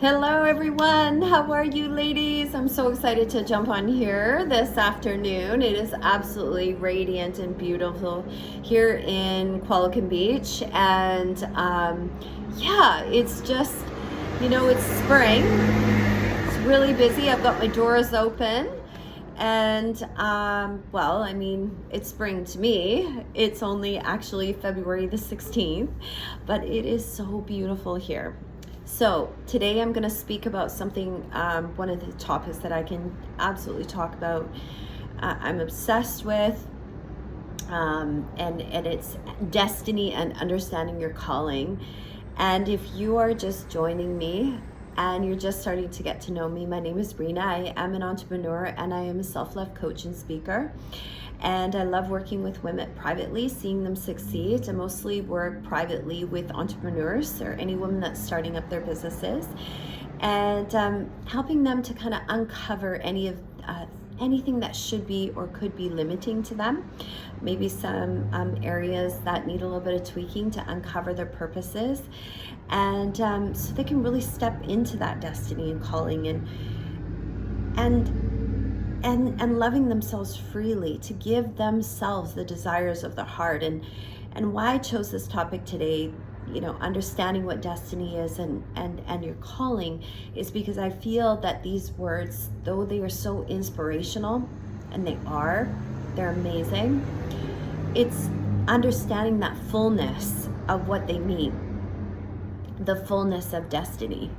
Hello everyone, how are you ladies? I'm so excited to jump on here this afternoon. It is absolutely radiant and beautiful here in Qualicum Beach, and yeah, it's just, it's spring. It's really busy. I've got my doors open, and well, I mean, it's spring to me. It's only actually February the 16th, but it is so beautiful here. So today I'm going to speak about something, one of the topics that I can absolutely talk about, I'm obsessed with, and it's destiny and understanding your calling. And if you are just joining me and you're just starting to get to know me, my name is Rena. I am an entrepreneur and I am a self-love coach and speaker. And I love working with women privately, seeing them succeed. I mostly work privately with entrepreneurs or any woman that's starting up their businesses, and helping them to kind of uncover anything that should be or could be limiting to them. Maybe some areas that need a little bit of tweaking to uncover their purposes, and so they can really step into that destiny and calling and loving themselves freely, to give themselves the desires of the heart. And why I chose this topic today, understanding what destiny is and your calling, is because I feel that these words, though they are so inspirational, and they're amazing, it's understanding that fullness of what they mean, the fullness of destiny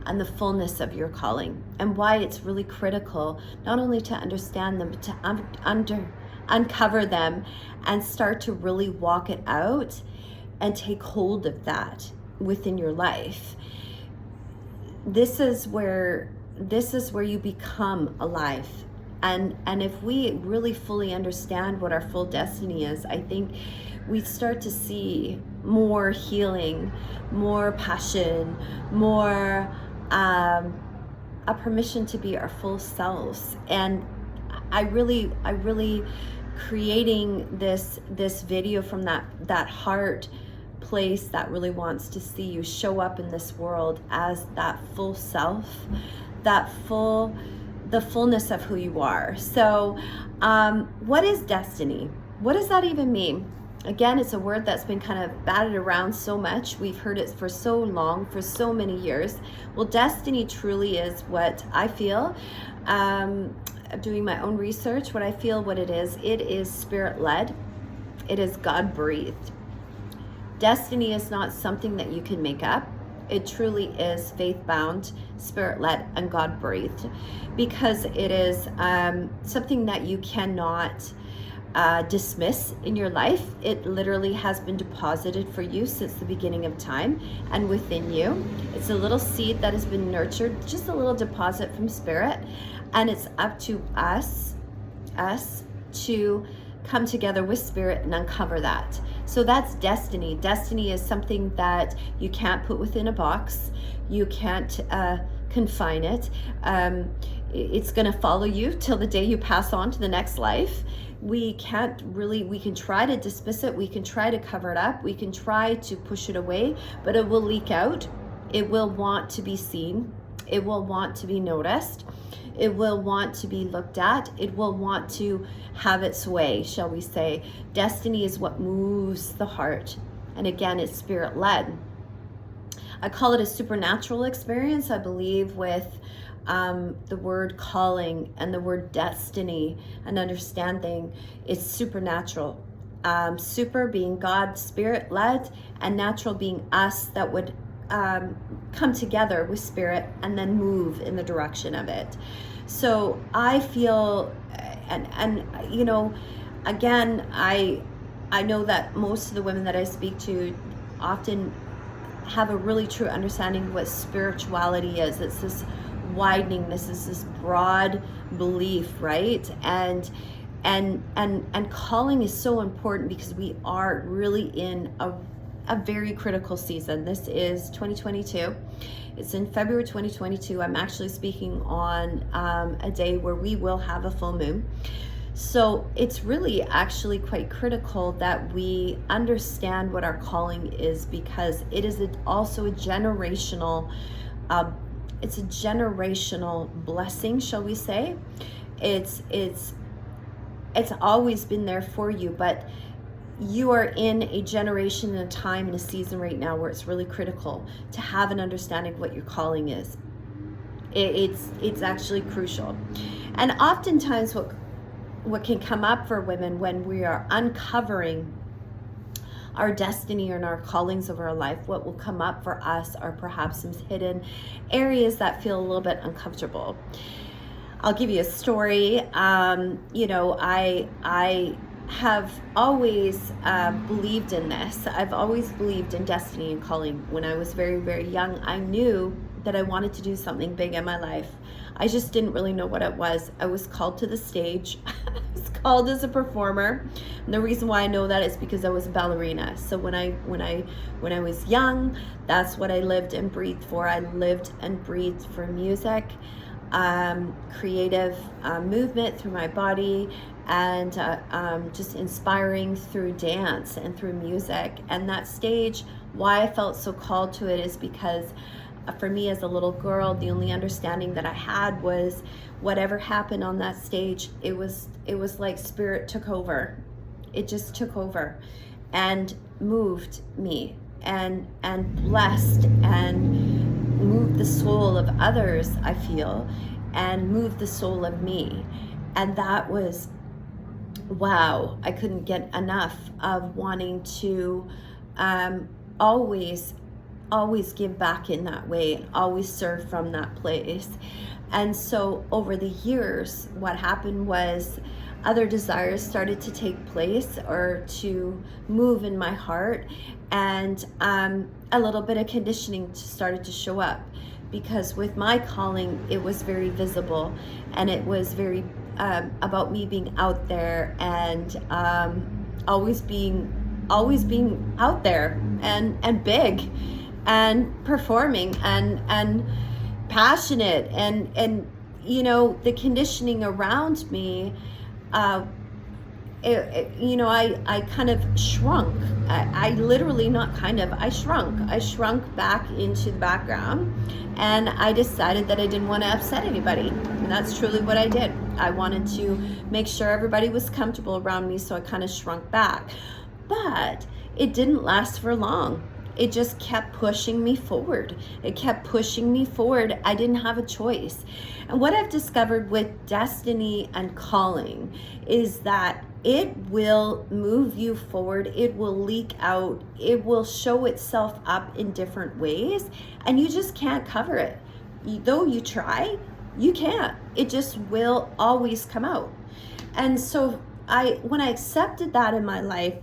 and the fullness of your calling, and why it's really critical not only to understand them, but to uncover them and start to really walk it out and take hold of that within your life. This is where you become alive. And if we really fully understand what our full destiny is, I think we start to see more healing, more passion, more a permission to be our full selves. And I really creating this video from that heart place that really wants to see you show up in this world as that full self, the fullness of who you are. So what is destiny? What does that even mean? Again, it's a word that's been kind of batted around so much. We've heard it for so long, for so many years. Well, destiny truly is what I feel, doing my own research, what it is spirit-led. It is God-breathed. Destiny is not something that you can make up. It truly is faith-bound, spirit-led, and God-breathed, because it is something that you cannot dismiss in your life. It literally has been deposited for you since the beginning of time and within you. It's a little seed that has been nurtured, just a little deposit from spirit, and it's up to us to come together with spirit and uncover that. So that's destiny. Destiny is something that you can't put within a box. You can't confine it. It's going to follow you till the day you pass on to the next life. We can try to dismiss it, we can try to cover it up, we can try to push it away, but it will leak out. It will want to be seen. It will want to be noticed. It will want to be looked at. It will want to have its way, shall we say. Destiny is what moves the heart. And again, it's spirit-led. I call it a supernatural experience, I believe, with the word calling and the word destiny and understanding. It's supernatural. Super being God, spirit-led, and natural being us, that would come together with spirit and then move in the direction of it. So I feel, and again, I know that most of the women that I speak to often have a really true understanding of what spirituality is. It's this widening, this is this broad belief, right? And calling is so important because we are really in a very critical season. This is 2022. It's in February 2022. I'm actually speaking on a day where we will have a full moon. So it's really actually quite critical that we understand what our calling is, because it is also a generational it's a generational blessing, shall we say. It's always been there for you, but you are in a generation and a time and a season right now where it's really critical to have an understanding of what your calling is. It's actually crucial. And oftentimes what can come up for women when we are uncovering our destiny and our callings of our life, what will come up for us are perhaps some hidden areas that feel a little bit uncomfortable. I'll give you a story. I have always believed in this. I've always believed in destiny and calling. When I was very, very young, I knew that I wanted to do something big in my life. I just didn't really know what it was. I was called to the stage. I was called as a performer. And the reason why I know that is because I was a ballerina. So when I was young, that's what I lived and breathed for. I lived and breathed for music, creative movement through my body, and just inspiring through dance and through music. And that stage, why I felt so called to it is because for me as a little girl, the only understanding that I had was whatever happened on that stage, it was like spirit took over. It just took over and moved me and blessed and moved the soul of others, I feel, and moved the soul of me. And that was, wow, I couldn't get enough of wanting to always give back in that way, always serve from that place. And so over the years, what happened was other desires started to take place or to move in my heart, and a little bit of conditioning started to show up, because with my calling, it was very visible, and it was very about me being out there and always being out there and big and performing and passionate, and the conditioning around me, I kind of shrunk. I literally, not kind of, I shrunk back into the background, and I decided that I didn't want to upset anybody. And that's truly what I did. I wanted to make sure everybody was comfortable around me, so I kind of shrunk back. But it didn't last for long. It just kept pushing me forward. It kept pushing me forward. I didn't have a choice. And what I've discovered with destiny and calling is that it will move you forward. It will leak out. It will show itself up in different ways, and you just can't cover it. Though you try, you can't. It just will always come out. And so when I accepted that in my life,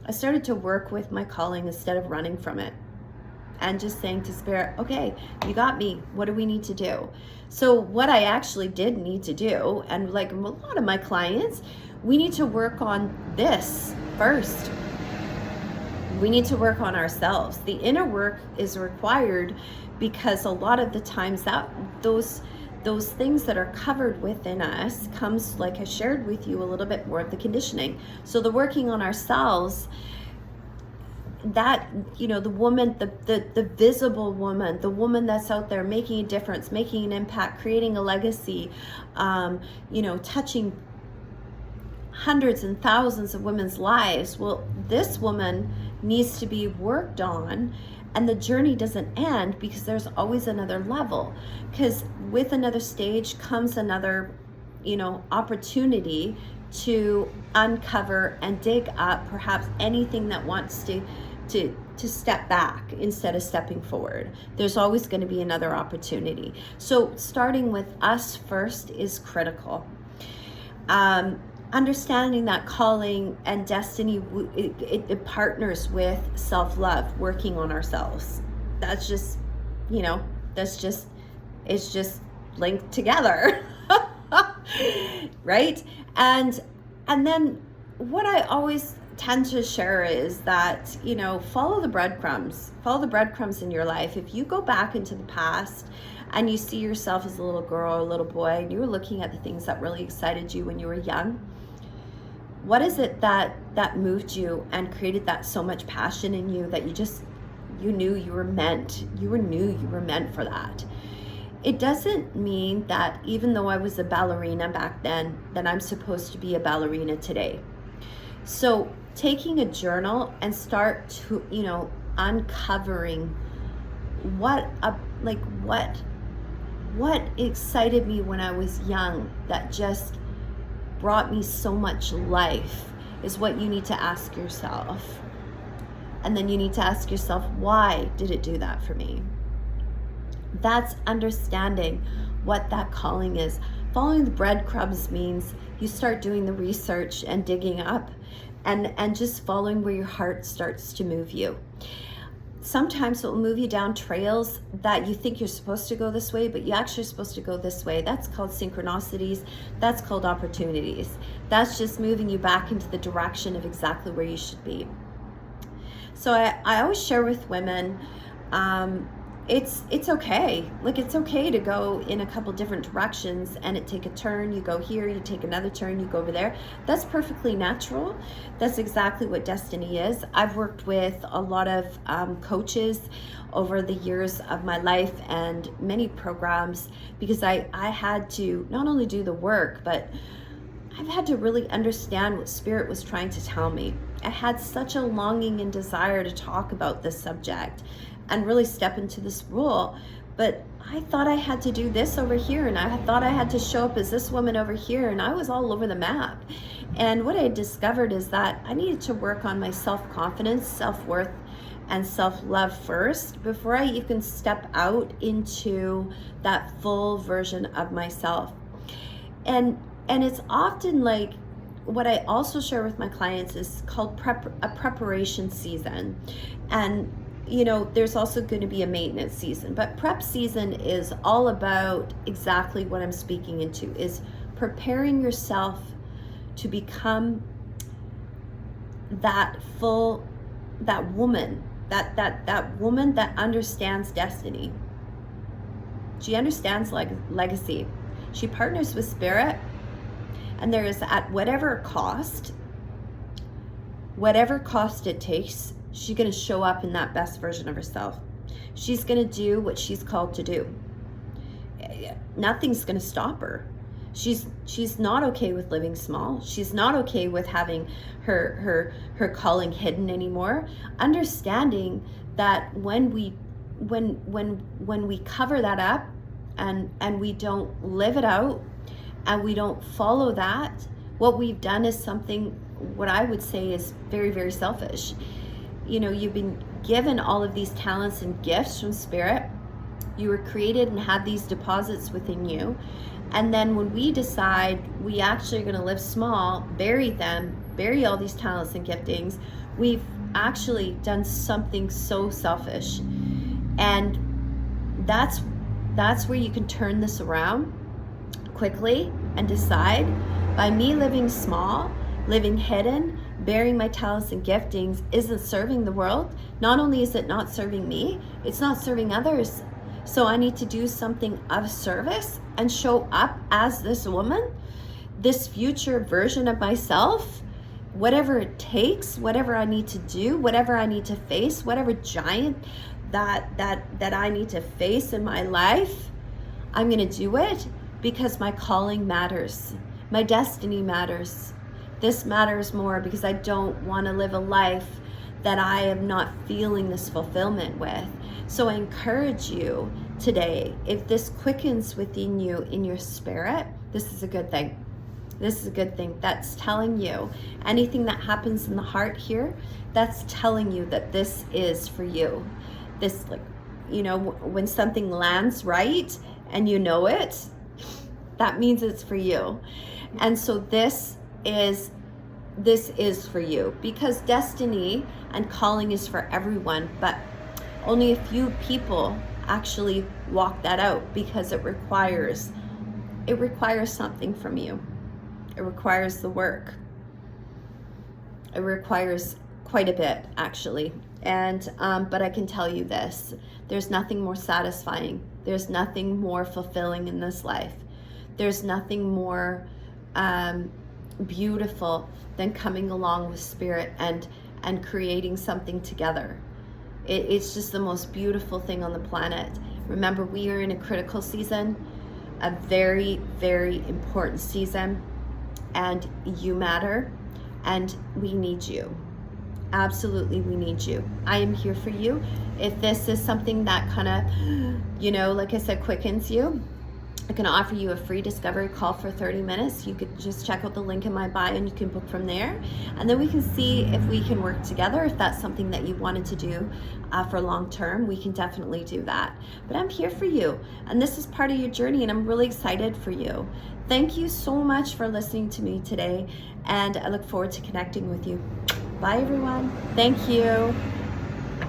I started to work with my calling instead of running from it, and just saying to Spirit, okay, you got me. What do we need to do? So what I actually did need to do, and like a lot of my clients, we need to work on this first. We need to work on ourselves. The inner work is required, because a lot of the times that those things that are covered within us comes, like I shared with you, a little bit more of the conditioning. So the working on ourselves, that, the woman, the visible woman, the woman that's out there making a difference, making an impact, creating a legacy, touching hundreds and thousands of women's lives. Well, this woman needs to be worked on. And the journey doesn't end, because there's always another level. Because with another stage comes another, opportunity to uncover and dig up perhaps anything that wants to step back instead of stepping forward. There's always going to be another opportunity. So starting with us first is critical. Understanding that calling and destiny, it partners with self-love, working on ourselves. That's just, it's just linked together, right? And then what I always tend to share is that, follow the breadcrumbs in your life. If you go back into the past and you see yourself as a little girl or a little boy, and you were looking at the things that really excited you when you were young, what is it that moved you and created that so much passion in you that you knew you were meant for that? It doesn't mean that even though I was a ballerina back then, that I'm supposed to be a ballerina today. So taking a journal and start to, uncovering what excited me when I was young that just brought me so much life is what you need to ask yourself. And then you need to ask yourself, why did it do that for me? That's understanding what that calling is. Following the breadcrumbs means you start doing the research and digging up and just following where your heart starts to move you. Sometimes it will move you down trails that you think you're supposed to go this way, but you're actually supposed to go this way. That's called synchronicities. That's called opportunities. That's just moving you back into the direction of exactly where you should be. So I always share with women, it's okay. Like, it's okay to go in a couple different directions and it take a turn. You go here, you take another turn, you go over there. That's perfectly natural. That's exactly what destiny is. I've worked with a lot of coaches over the years of my life and many programs because I had to not only do the work, but I've had to really understand what Spirit was trying to tell me. I had such a longing and desire to talk about this subject and really step into this role. But I thought I had to do this over here, and I thought I had to show up as this woman over here, and I was all over the map. And what I discovered is that I needed to work on my self-confidence, self-worth, and self-love first before I even step out into that full version of myself. And it's often like, what I also share with my clients is called a preparation season. And there's also going to be a maintenance season, but prep season is all about exactly what I'm speaking into, is preparing yourself to become that woman that understands destiny. She understands legacy. She partners with Spirit, and there is, at whatever cost it takes, she's going to show up in that best version of herself. She's going to do what she's called to do. Nothing's going to stop her. She's not okay with living small. She's not okay with having her calling hidden anymore. Understanding that when we cover that up and we don't live it out and we don't follow that, what we've done is something, what I would say is very, very selfish. You've been given all of these talents and gifts from Spirit. You were created and had these deposits within you. And then when we decide we actually are going to live small, bury all these talents and giftings, we've actually done something so selfish. And that's where you can turn this around quickly and decide, by me living small, living hidden, bearing my talents and giftings isn't serving the world. Not only is it not serving me, it's not serving others. So I need to do something of service and show up as this woman, this future version of myself, whatever it takes, whatever I need to do, whatever I need to face, whatever giant that I need to face in my life, I'm going to do it because my calling matters. My destiny matters. This matters more because I don't want to live a life that I am not feeling this fulfillment with. So I encourage you today, if this quickens within you in your spirit, this is a good thing. This is a good thing. That's telling you anything that happens in the heart here, that's telling you that this is for you. This, when something lands right and you know it, that means it's for you. And so this is for you, because destiny and calling is for everyone, but only a few people actually walk that out because it requires something from you. It requires the work. It requires quite a bit, actually. And but I can tell you this, there's nothing more satisfying. There's nothing more fulfilling in this life. There's nothing more beautiful than coming along with Spirit and creating something together. It's just the most beautiful thing on the planet. Remember, we are in a critical season, a very, very important season, and you matter, and we need you. Absolutely, we need you. I am here for you. If this is something that kind of, like I said, quickens you, I can offer you a free discovery call for 30 minutes. You could just check out the link in my bio and you can book from there. And then we can see if we can work together. If that's something that you wanted to do for long term, we can definitely do that. But I'm here for you. And this is part of your journey, and I'm really excited for you. Thank you so much for listening to me today. And I look forward to connecting with you. Bye, everyone. Thank you.